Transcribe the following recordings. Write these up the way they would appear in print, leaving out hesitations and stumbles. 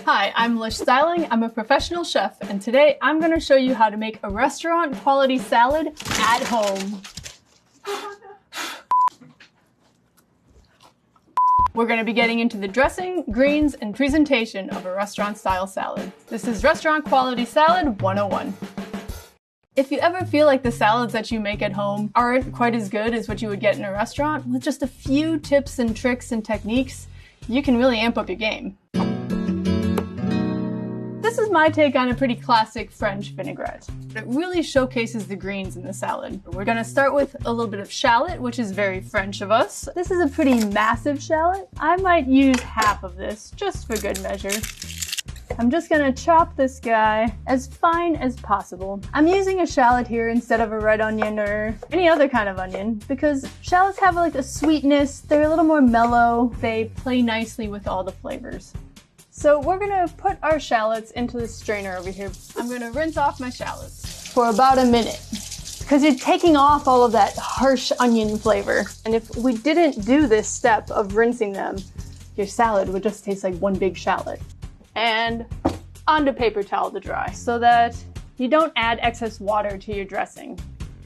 Hi, I'm Lish Styling. I'm a professional chef, and today I'm going to show you how to make a restaurant quality salad at home. We're going to be getting into the dressing, greens, and presentation of a restaurant style salad. This is Restaurant Quality Salad 101. If you ever feel like the salads that you make at home aren't quite as good as what you would get in a restaurant, with just a few tips and tricks and techniques, you can really amp up your game. This is my take on a pretty classic French vinaigrette. It really showcases the greens in the salad. We're gonna start with a little bit of shallot, which is very French of us. This is a pretty massive shallot. I might use half of this, just for good measure. I'm just gonna chop this guy as fine as possible. I'm using a shallot here instead of a red onion or any other kind of onion because shallots have like a sweetness, they're a little more mellow, they play nicely with all the flavors. So we're gonna put our shallots into the strainer over here. I'm gonna rinse off my shallots for about a minute because you're taking off all of that harsh onion flavor. And if we didn't do this step of rinsing them, your salad would just taste like one big shallot. And onto paper towel to dry so that you don't add excess water to your dressing.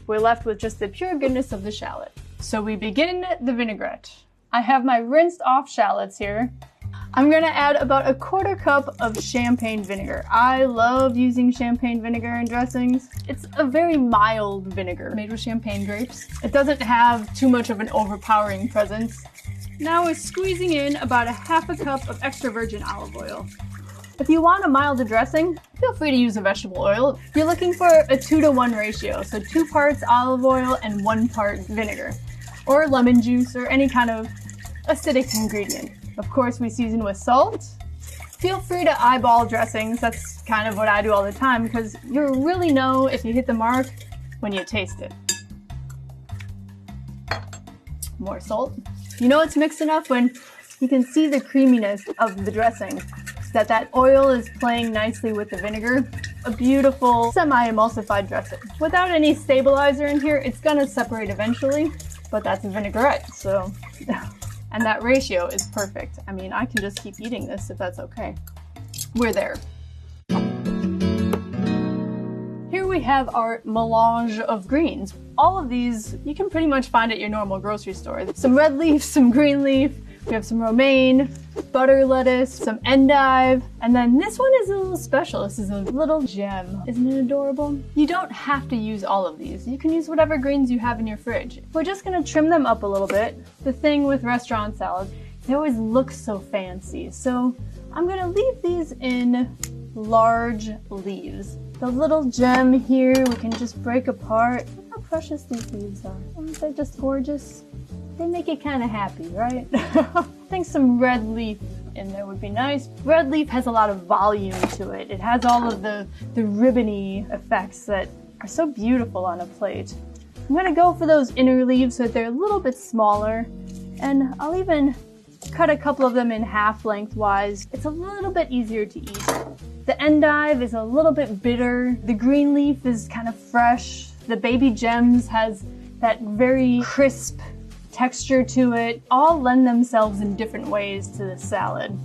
We're left with just the pure goodness of the shallot. So we begin the vinaigrette. I have my rinsed off shallots here. I'm gonna add about a quarter cup of champagne vinegar. I love using champagne vinegar in dressings. It's a very mild vinegar made with champagne grapes. It doesn't have too much of an overpowering presence. Now we're squeezing in about a half a cup of extra virgin olive oil. If you want a milder dressing, feel free to use a vegetable oil. You're looking for a 2-to-1 ratio, so 2 parts olive oil and 1 part vinegar, or lemon juice, or any kind of acidic ingredient. Of course, we season with salt. Feel free to eyeball dressings. That's kind of what I do all the time because you'll really know if you hit the mark when you taste it. More salt. You know it's mixed enough when you can see the creaminess of the dressing, so that oil is playing nicely with the vinegar. A beautiful semi-emulsified dressing. Without any stabilizer in here, it's gonna separate eventually, but that's a vinaigrette, so... And that ratio is perfect. I mean, I can just keep eating this if that's okay. We're there. Here we have our melange of greens. All of these you can pretty much find at your normal grocery store. Some red leaf, some green leaf, we have some romaine, butter lettuce, some endive, and then this one is a little special. This is a little gem. Isn't it adorable? You don't have to use all of these. You can use whatever greens you have in your fridge. We're just gonna trim them up a little bit. The thing with restaurant salads, they always look so fancy. So I'm gonna leave these in large leaves. The little gem here, we can just break apart. Look how precious these leaves are. Aren't they just gorgeous? They make it kind of happy, right? I think some red leaf in there would be nice. Red leaf has a lot of volume to it. It has all of the ribbony effects that are so beautiful on a plate. I'm gonna go for those inner leaves so that they're a little bit smaller, and I'll even cut a couple of them in half lengthwise. It's a little bit easier to eat. The endive is a little bit bitter. The green leaf is kind of fresh. The baby gems has that very crisp texture to it. All lend themselves in different ways to the salad.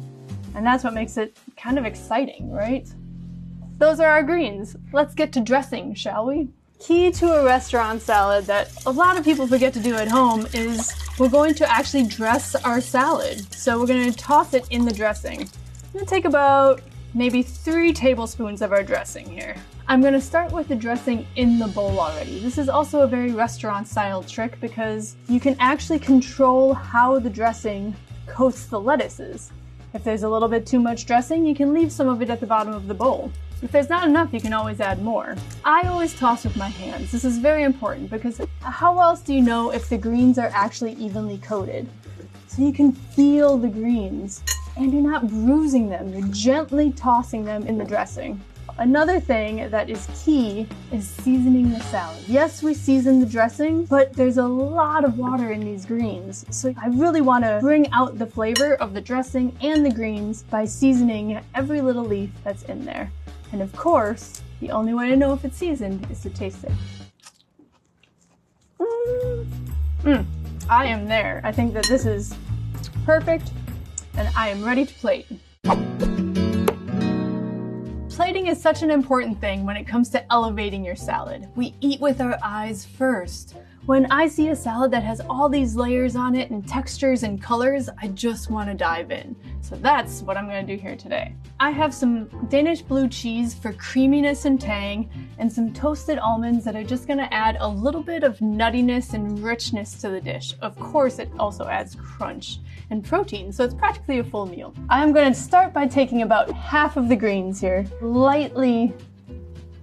And that's what makes it kind of exciting, right? Those are our greens. Let's get to dressing, shall we? Key to a restaurant salad that a lot of people forget to do at home is we're going to actually dress our salad. So we're going to toss it in the dressing. I'm going to take about maybe 3 tablespoons of our dressing here. I'm going to start with the dressing in the bowl already. This is also a very restaurant style trick because you can actually control how the dressing coats the lettuces. If there's a little bit too much dressing, you can leave some of it at the bottom of the bowl. If there's not enough, you can always add more. I always toss with my hands. This is very important because how else do you know if the greens are actually evenly coated? So you can feel the greens and you're not bruising them. You're gently tossing them in the dressing. Another thing that is key is seasoning the salad. Yes, we season the dressing, but there's a lot of water in these greens. So I really want to bring out the flavor of the dressing and the greens by seasoning every little leaf that's in there. And of course, the only way to know if it's seasoned is to taste it. I am there. I think that this is perfect, and I am ready to plate. Plating is such an important thing when it comes to elevating your salad. We eat with our eyes first. When I see a salad that has all these layers on it and textures and colors, I just want to dive in. So that's what I'm going to do here today. I have some Danish blue cheese for creaminess and tang, and some toasted almonds that are just going to add a little bit of nuttiness and richness to the dish. Of course, it also adds crunch and protein, so it's practically a full meal. I'm going to start by taking about half of the greens here, lightly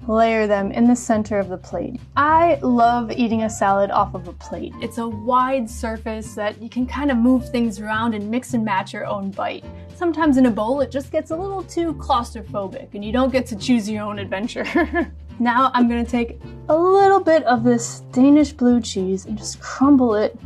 layer them in the center of the plate. I love eating a salad off of a plate. It's a wide surface that you can kind of move things around and mix and match your own bite. Sometimes in a bowl it just gets a little too claustrophobic and you don't get to choose your own adventure. Now I'm going to take a little bit of this Danish blue cheese and just crumble it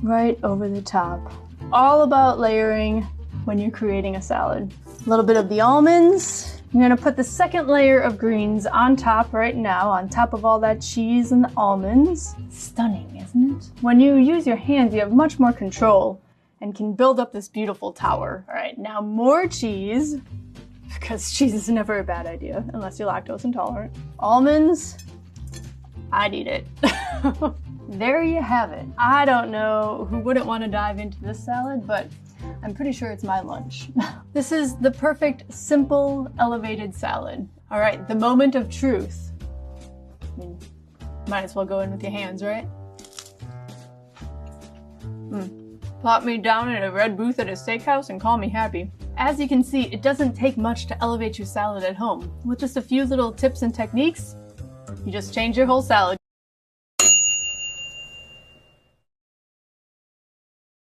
right over the top. All about layering when you're creating a salad. A little bit of the almonds. I'm going to put the second layer of greens on top right now, on top of all that cheese and the almonds. Stunning, isn't it? When you use your hands, you have much more control and can build up this beautiful tower. All right, now more cheese, because cheese is never a bad idea, unless you're lactose intolerant. Almonds, I'd eat it. There you have it. I don't know who wouldn't want to dive into this salad, but I'm pretty sure it's my lunch. This is the perfect, simple, elevated salad. All right, the moment of truth. I mean, might as well go in with your hands, right? Plop me down in a red booth at a steakhouse and call me happy. As you can see, it doesn't take much to elevate your salad at home. With just a few little tips and techniques, you just change your whole salad.